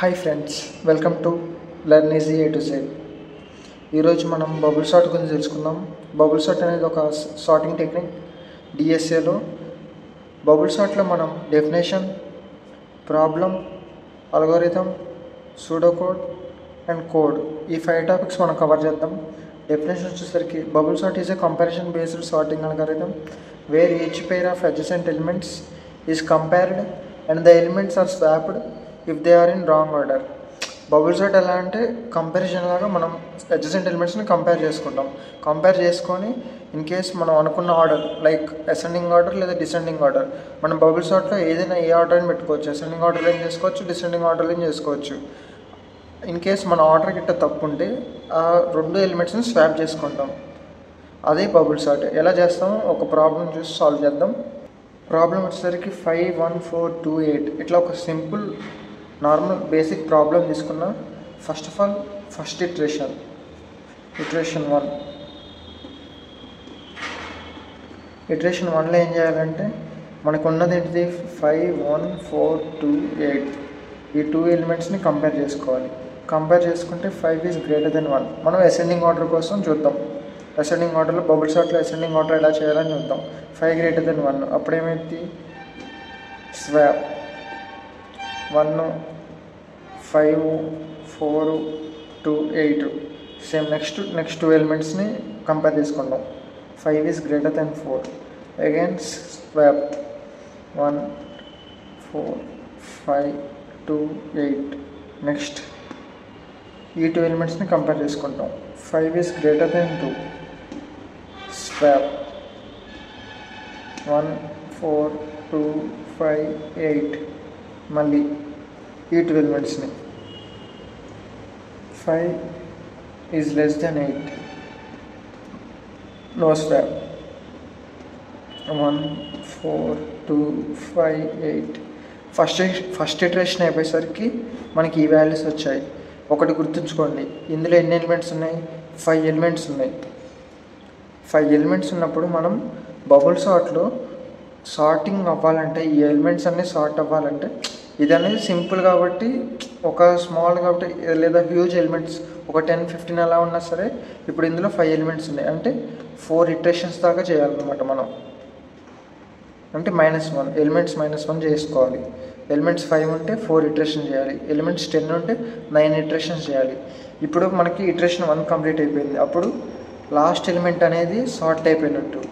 Hi friends, welcome to learn easy A to Z. ఈరోజు మనం bubble sort గురించి తెలుసుకుందాం. బబుల్ సార్ట్ అనేది ఒక సార్టింగ్ టెక్నిక్ డిఎస్ఏలో. బబుల్ సార్ట్లో మనం definition, problem, algorithm, pseudocode and code ఈ 5 టాపిక్స్ మనం కవర్ చేద్దాం. డెఫినేషన్ వచ్చేసరికి bubble sort is a comparison based sorting algorithm where each pair of adjacent elements is compared and the elements are swapped if they are in wrong order. Bubble sort ఎలా అంటే comparison లాగా మనం adjacent ఎలిమెంట్స్ని compare చేసుకుంటాం. Compare చేసుకొని in case మనం అనుకున్న order like ascending order లేదా డిసెండింగ్ ఆర్డర్, మనం బబుల్ సార్ట్లో ఏదైనా ఏ ఆర్డర్ అని పెట్టుకోవచ్చు. అసెండింగ్ ఆర్డర్లో ఏం చేసుకోవచ్చు, డిసెండింగ్ ఆర్డర్లో ఏం చేసుకోవచ్చు. ఇన్ కేస్ మన ఆర్డర్ గిట్ట తప్పు ఉంటే ఆ 2 ఎలిమెంట్స్ని స్వాప్ చేసుకుంటాం. అదే బబుల్ సార్ట్. ఎలా చేస్తామో ఒక ప్రాబ్లం చూసి సాల్వ్ చేద్దాం. ప్రాబ్లం వచ్చేసరికి 5, 1, 4, 2, 8 ఇట్లా ఒక సింపుల్ నార్మల్ బేసిక్ ప్రాబ్లం తీసుకున్నా. First of all first iteration 1. Iteration 1లో ఏం చేయాలంటే మనకు ఉన్నది ఏంటిది 5, 1, 4, 2, 8 ఈ 2 ఎలిమెంట్స్ని కంపేర్ చేసుకోవాలి. కంపేర్ చేసుకుంటే 5 ఈజ్ గ్రేటర్ దెన్ 1. మనం అసెండింగ్ ఆర్డర్ కోసం చూద్దాం. అసెండింగ్ ఆర్డర్లో బబుల్ సార్ట్లో అసెండింగ్ ఆర్డర్ ఎలా చేయాలని చూద్దాం. 5 గ్రేటర్ దెన్ 1 అప్పుడేమైంది, స్వాప్ 1, 5, 4, 2, 8 సేమ్. నెక్స్ట్ 2 ఎలిమెంట్స్ని కంపేర్ చేసుకుందాం. 5 is greater than 4 again swap 1, 4, 5, 2, 8 next ఈ 2 ఎలిమెంట్స్ని కంపేర్ చేసుకుంటాం. 5 ఈజ్ గ్రేటర్ దెన్ 2 స్వాప్ 1, 4, 2, 5, 8 మళ్ళీ ఈ 2 ఎలిమెంట్స్ని. 5 is less than 8 no swap 1, 4, 2, 5, 8. First iteration అయిపోయేసరికి మనకి ఈ వాల్యూస్ వచ్చాయి. ఒకటి గుర్తుంచుకోండి, ఇందులో ఎన్ని ఎలిమెంట్స్ ఉన్నాయి, 5 ఎలిమెంట్స్ ఉన్నాయి. 5 ఎలిమెంట్స్ ఉన్నప్పుడు మనం బబుల్ సార్ట్లో సార్టింగ్ అవ్వాలంటే ఈ ఎలిమెంట్స్ అన్నీ సార్ట్ అవ్వాలంటే ఇది అనేది సింపుల్ కాబట్టి ఒక స్మాల్ కాబట్టి లేదా హ్యూజ్ ఎలిమెంట్స్ ఒక 10, 15 అలా ఉన్నా సరే ఇప్పుడు ఇందులో 5 ఎలిమెంట్స్ ఉన్నాయి అంటే 4 ఇటరేషన్స్ దాకా చేయాలన్నమాట మనం. అంటే -1 ఎలిమెంట్స్ -1 చేసుకోవాలి. ఎలిమెంట్స్ 5 ఉంటే 4 ఇటరేషన్ చేయాలి. ఎలిమెంట్స్ 10 ఉంటే 9 ఇటరేషన్స్ చేయాలి. ఇప్పుడు మనకి ఇటరేషన్ 1 కంప్లీట్ అయిపోయింది. అప్పుడు లాస్ట్ ఎలిమెంట్ అనేది సార్ట్ అయిపోయినట్టు.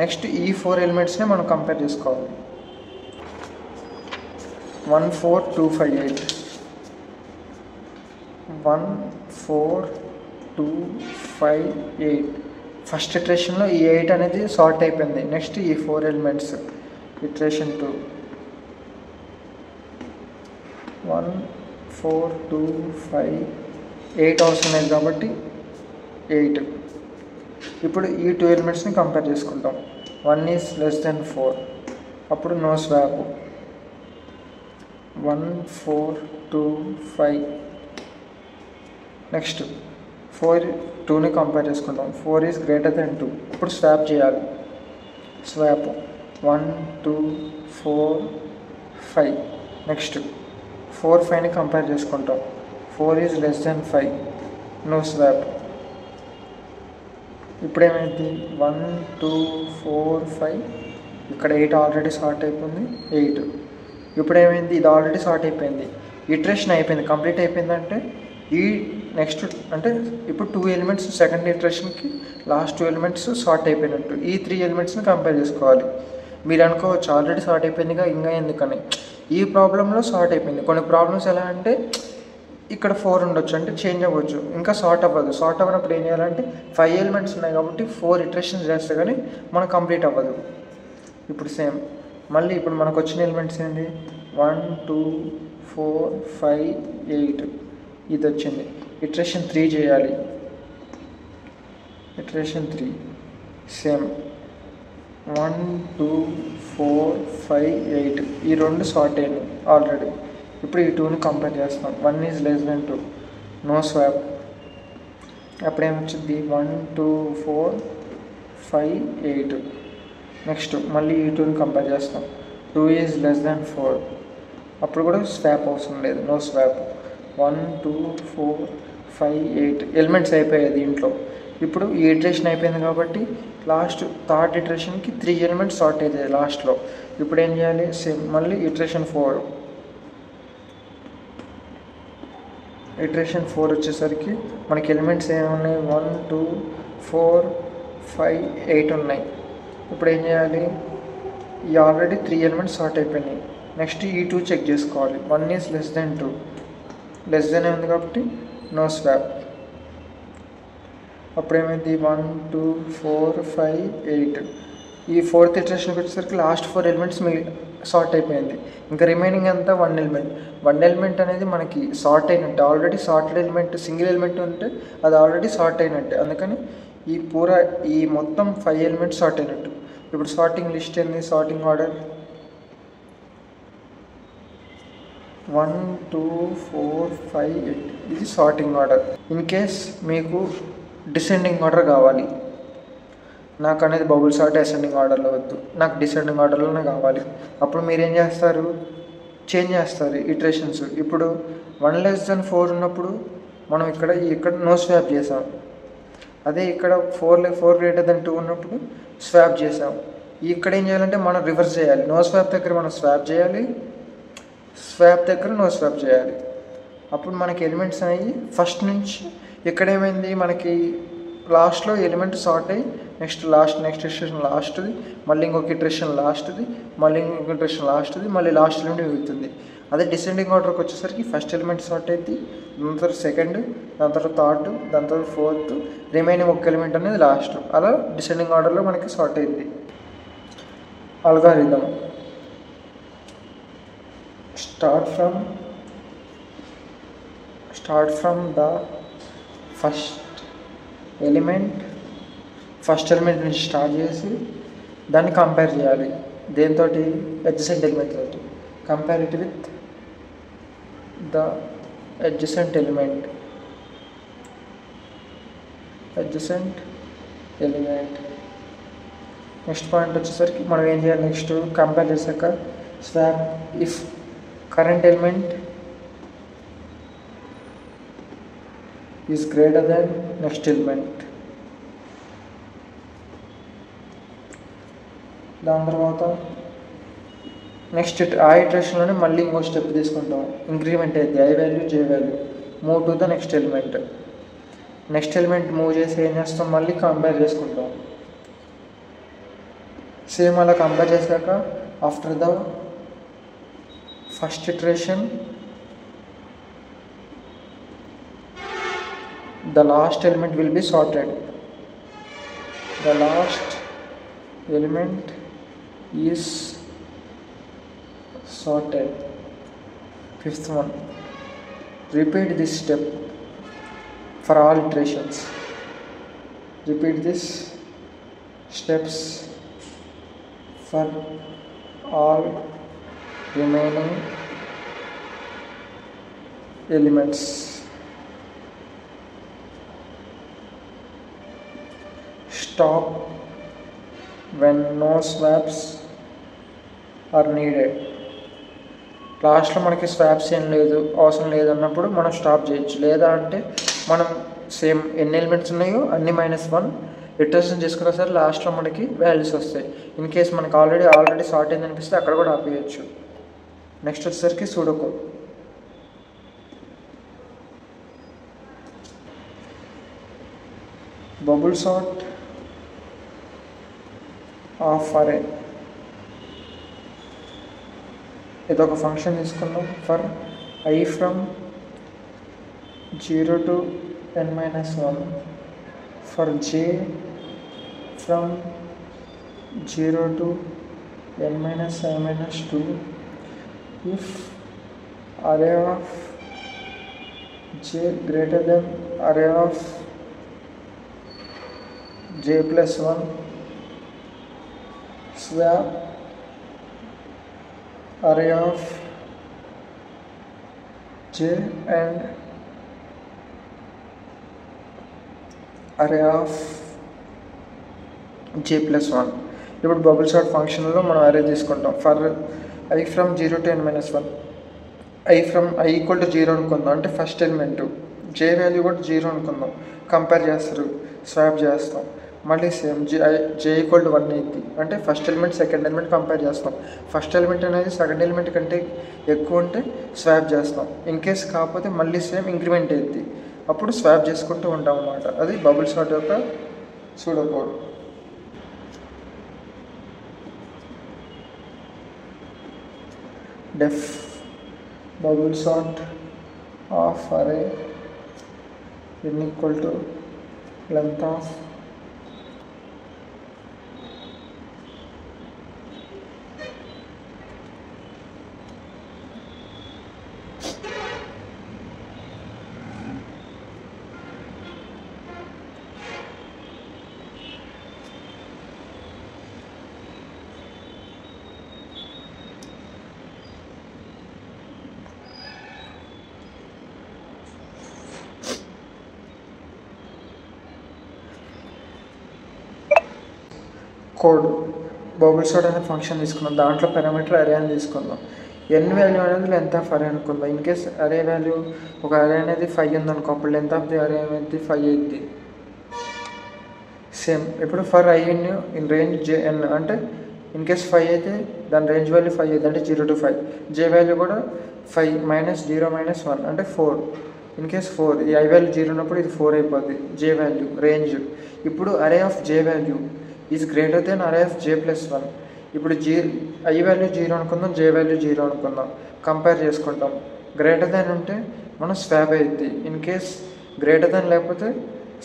నెక్స్ట్ ఈ 4 ఎలిమెంట్స్ని మనం కంపేర్ చేసుకోవాలి. 1, 4, 2, 5, 8 1, 4, 2, 5, 8 ఫస్ట్ ఇటరేషన్లో ఈ 8 అనేది సార్ట్ అయిపోయింది. నెక్స్ట్ ఈ 4 ఎలిమెంట్స్ ఇటరేషన్ 2 1, 4, 2, 5, 8 అవసరం లేదు కాబట్టి 8. ఇప్పుడు ఈ 2 ఎలిమెంట్స్ని కంపేర్ చేసుకుంటాం. 1 ఈజ్ లెస్ దెన్ 4 అప్పుడు నో స్వాప్ 1, 4, 2, 5 నెక్స్ట్ 2ని కంపేర్ చేసుకుంటాం. 4 ఈజ్ గ్రేటర్ దెన్ 2 ఇప్పుడు స్వాప్ చేయాలి. స్వాప్ 1, 2, 4, 5 నెక్స్ట్ 4, 5ని కంపేర్ చేసుకుంటాం. 4 is less than 5 no swap. ఇప్పుడు ఏమైంది 1, 2, 4, 5 ఇక్కడ 8 ఆల్రెడీ సార్ట్ అయిపోయింది 8. ఇప్పుడు ఏమైంది, ఇది ఆల్రెడీ సార్ట్ అయిపోయింది. ఇటరేషన్ అయిపోయింది, కంప్లీట్ అయిపోయిందంటే ఈ నెక్స్ట్ అంటే ఇప్పుడు 2 ఎలిమెంట్స్ సెకండ్ ఇటరేషన్కి లాస్ట్ 2 ఎలిమెంట్స్ సార్ట్ అయిపోయినట్టు. ఈ 3 ఎలిమెంట్స్ని కంపేర్ చేసుకోవాలి. మీరు అనుకోవచ్చు ఆల్రెడీ సార్ట్ అయిపోయిందిగా ఇంకా ఎందుకని. ఈ ప్రాబ్లంలో సార్ట్ అయిపోయింది. కొన్ని ప్రాబ్లమ్స్ ఎలా అంటే ఇక్కడ 4 ఉండొచ్చు అంటే చేంజ్ అవ్వచ్చు, ఇంకా సార్ట్ అవ్వదు. సార్ట్ అవ్వనప్పుడు ఏం చేయాలంటే 5 ఎలిమెంట్స్ ఉన్నాయి కాబట్టి 4 ఇటరేషన్స్ చేస్తే కానీ మనకు కంప్లీట్ అవ్వదు. ఇప్పుడు సేమ్ మళ్ళీ ఇప్పుడు మనకు వచ్చిన ఎలిమెంట్స్ ఏంటి 1, 2, 4, 5, 8 ఇది వచ్చింది. ఇటరేషన్ 3 చేయాలి. ఇటరేషన్ 3 సేమ్ 1, 2, 4, 5, 8 ఈ 2 సార్ట్ అయినాయి ఆల్రెడీ. ఇప్పుడు ఈ 2ని కంపేర్ చేస్తాం. 1 is less than 2 no swap. అప్పుడేమొచ్చింది 1, 2, 4, 5, 8 నెక్స్ట్ మళ్ళీ ఈ 2ని కంపేర్ చేస్తాం. 2 ఈజ్ లెస్ దెన్ 4 అప్పుడు కూడా స్వాప్ అవసరం లేదు, నో స్వాప్. 1 2 4 5 8 ఎలిమెంట్స్ అయిపోయాయి దీంట్లో. ఇప్పుడు ఈ ఇటరేషన్ అయిపోయింది కాబట్టి లాస్ట్ థర్డ్ ఇటరేషన్కి 3 ఎలిమెంట్స్ సార్ట్ అవుతాయి లాస్ట్లో. ఇప్పుడు ఏం చేయాలి, సేమ్ మళ్ళీ ఇటరేషన్ 4. ఇటరేషన్ 4 వచ్చేసరికి మనకి ఎలిమెంట్స్ ఏమున్నాయి, 1 2 4 5 8 ఉన్నాయి. ఇప్పుడు ఏం చేయాలి, ఈ ఆల్రెడీ 3 ఎలిమెంట్స్ సార్ట్ అయిపోయినాయి. నెక్స్ట్ ఈ 2 చెక్ చేసుకోవాలి. 1 is less than 2, less than ఉంది కాబట్టి నో స్వాప్. అప్పుడేమైంది, 1 2 4 5 8. ఈ 4th ఇటరేషన్కి వచ్చేసరికి లాస్ట్ 4 ఎలిమెంట్స్ సార్ట్ అయిపోయింది. ఇంకా రిమైనింగ్ అంతా 1 ఎలిమెంట్. 1 ఎలిమెంట్ అనేది మనకి సార్ట్ అయినట్టు, already sorted element single element ఉంటే అది ఆల్రెడీ సార్ట్ అయినట్టే. అందుకని ఈ మొత్తం 5 ఎలిమెంట్స్ సార్ట్ అయినట్టు. ఇప్పుడు సార్టింగ్ లిస్ట్ ఏంది, సార్టింగ్ ఆర్డర్ 1 2 4 5 8. ఇది సార్టింగ్ ఆర్డర్. ఇన్ కేస్ మీకు డిసెండింగ్ ఆర్డర్ కావాలి, నాకు అనేది బబుల్ సార్ట్ అసెండింగ్ ఆర్డర్లో వద్దు, నాకు డిసెండింగ్ ఆర్డర్లోనే కావాలి, అప్పుడు మీరు ఏం చేస్తారు, చేంజ్ చేస్తారు ఇటరేషన్స్. ఇప్పుడు 1 less than 4 ఉన్నప్పుడు మనం ఇక్కడ నో స్వాప్ చేసాం. అదే ఇక్కడ 4 greater than 2 ఉన్నప్పుడు స్వాప్ చేసాం. ఇక్కడ ఏం చేయాలంటే మనం రివర్స్ చేయాలి. నో స్వాప్ దగ్గర మనం స్వాప్ చేయాలి, స్వాప్ దగ్గర నో స్వాప్ చేయాలి. అప్పుడు మనకి ఎలిమెంట్స్ అనేవి ఫస్ట్ నుంచి ఇక్కడ ఏమైంది, మనకి లాస్ట్లో ఎలిమెంట్ సార్ట్ అయ్యి నెక్స్ట్ ఇటరేషన్ లాస్ట్ది, మళ్ళీ ఇంకొక ఇటరేషన్ లాస్ట్ది, మళ్ళీ ఇంకొక ఇటరేషన్ లాస్ట్ది, మళ్ళీ లాస్ట్ ఎలిమెంట్ మిగులుతుంది. అదే డిసెండింగ్ ఆర్డర్కి వచ్చేసరికి ఫస్ట్ ఎలిమెంట్ సార్ట్ అవుతుంది, దాని తర్వాత సెకండ్, దాని తర్వాత థర్డ్, దాని తర్వాత ఫోర్త్, రిమైనింగ్ ఒక ఎలిమెంట్ అనేది లాస్ట్. అలా డిసెండింగ్ ఆర్డర్లో మనకి సార్ట్ అయింది. Algorithm start from the first element నుంచి స్టార్ట్ చేసి దాన్ని కంపేర్ చేయాలి. దేంతో, అడ్జసెంట్ ఎలిమెంట్ తోటి. Compare it with the adjacent element. Next point వచ్చేసరికి మనం ఏం చేయాలి, నెక్స్ట్ కంపేర్ చేశాక swap if current element is greater then next element. దాని తర్వాత నెక్స్ట్ ఆ ఇటరేషన్లోనే మళ్ళీ ఇంకో స్టెప్ తీసుకుంటాం, ఇంక్రిమెంట్ అయితే I value J value, move to the next element move చేసి ఏం చేస్తాం, మళ్ళీ కంపేర్ చేసుకుంటాం. సేమ్ అలా కంపేర్ చేశాక after the first iteration the last element will be sorted. The last element is sorted. Fifth one, repeat this step for all iterations. Repeat these steps for all remaining elements. Stop when no swaps are needed. లాస్ట్లో మనకి swaps ఏం లేదు, అవసరం లేదన్నప్పుడు మనం stop చేయొచ్చు. లేదా అంటే మనం సేమ్ ఎన్ని ఎలిమెంట్స్ ఉన్నాయో అన్ని -1 ఇటరేషన్ చేసుకున్నా సరే లాస్ట్లో మనకి వాల్యూస్ వస్తాయి. ఇన్ కేస్ మనకి ఆల్రెడీ సార్ట్ అయింది అనిపిస్తే అక్కడ కూడా ఆపేయచ్చు. నెక్స్ట్ వచ్చేసరికి సూడోకోడ్. బబుల్ సార్ట్ ఆఫ్ అరే. ఇదొక ఫంక్షన్ తీసుకున్నాం. For I from 0 to n-1, for j from 0 to n-2, if array of j greater than array of j plus 1, swap array of j and array of j plus 1. ఇప్పుడు bubble sort ఫంక్షన్లో మనం అరే తీసుకుంటాం. For I from 0 to n-1, I equal to 0 అనుకుందాం, అంటే first element. జే value కూడా 0 అనుకుందాం, compare చేస్తారు, స్వాప్ చేస్తాం. మళ్ళీ సేమ్ జే ఈక్వల్ టు 1 అయింది, అంటే first element second element compare చేస్తాం. ఫస్ట్ ఎలిమెంట్ అనేది సెకండ్ ఎలిమెంట్ కంటే ఎక్కువ ఉంటే స్వాప్ చేస్తాం. ఇన్ కేస్ కాకపోతే మళ్ళీ సేమ్ ఇంక్రిమెంట్ అయింది, అప్పుడు స్వాప్ చేసుకుంటూ ఉంటాం అన్నమాట. అది బబుల్ సార్ట్ యొక్క pseudo code. Deaf bubble sort of array n equal to length of code. Bubble sort అనే ఫంక్షన్ తీసుకుందాం, దాంట్లో పారామీటర్ అరే అని తీసుకుందాం. ఎన్ వాల్యూ అనేది లెంత్ ఆఫ్ అరే అనుకుందాం. ఇన్ కేస్ అరే వాల్యూ ఒక అరే అనేది 5 ఉందనుకో, అప్పుడు లెంత్ ఆఫ్ ది అరే అనేది 5 అయింది. సేమ్ ఇప్పుడు for i in range j n, అంటే ఇన్ కేస్ 5 అయితే దాని రేంజ్ వాల్యూ 5 అయితే, అంటే 0 to 5. జే వాల్యూ కూడా 5 -0 - 1 అంటే 4. ఇన్ కేస్ 4, ఈ ఐ వాల్యూ 0 ఉన్నప్పుడు ఇది 4 అయిపోద్ది జే వాల్యూ రేంజ్. ఇప్పుడు array of J value is greater than array of J plus 1. ఇప్పుడు ఐ వాల్యూ 0 అనుకుందాం, జే వాల్యూ 0 అనుకుందాం, కంపేర్ చేసుకుంటాం. గ్రేటర్ దాన్ ఉంటే మనం స్వాప్ అయ్యిద్ది. ఇన్ కేస్ గ్రేటర్ దాన్ లేకపోతే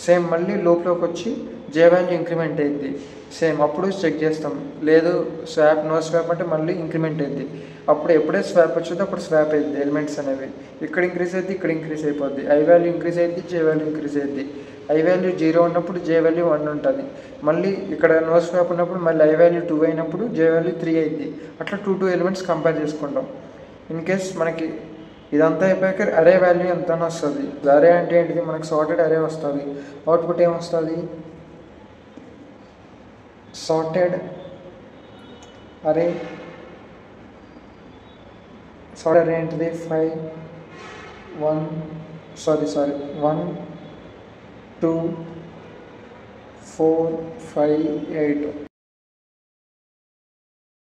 సేమ్ మళ్ళీ లోపలికి వచ్చి జే వాల్యూ ఇంక్రిమెంట్ అయ్యిద్ది. సేమ్ అప్పుడు చెక్ చేస్తాం, లేదు స్వాప్ నో స్వాప్ అంటే మళ్ళీ ఇంక్రిమెంట్ అయ్యిద్ది. అప్పుడు ఎప్పుడైతే స్వాప్ వచ్చిందో అప్పుడు స్వాప్ అయ్యిద్ది. ఎలిమెంట్స్ అనేవి ఇక్కడ ఇంక్రీజ్ అయ్యిద్ది, ఇక్కడ ఇంక్రీజ్ అయిపోద్ది. ఐ వాల్యూ ఇంక్రీజ్ అయ్యిద్ది, జే వాల్యూ ఇంక్రీజ్ అయ్యిద్ది. ఐ వాల్యూ 0 ఉన్నప్పుడు జే వాల్యూ 1 ఉంటుంది. మళ్ళీ ఇక్కడ నో స్వాప్ ఉన్నప్పుడు మళ్ళీ ఐ వాల్యూ 2 అయినప్పుడు జే వాల్యూ 3 అయింది. అట్లా 2 ఎలిమెంట్స్ కంపేర్ చేసుకుంటాం. ఇన్ కేస్ మనకి ఇదంతా అయిపోయాక అరే వాల్యూ ఎంత వస్తుంది. అరే అంటే ఏంటిది, మనకి సార్టెడ్ అరే వస్తుంది. అవుట్పుట్ ఏమొస్తుంది, సార్టెడ్ అరే. సార్టెడ్ అరే ఏంటిది, 1 2 4 5 8.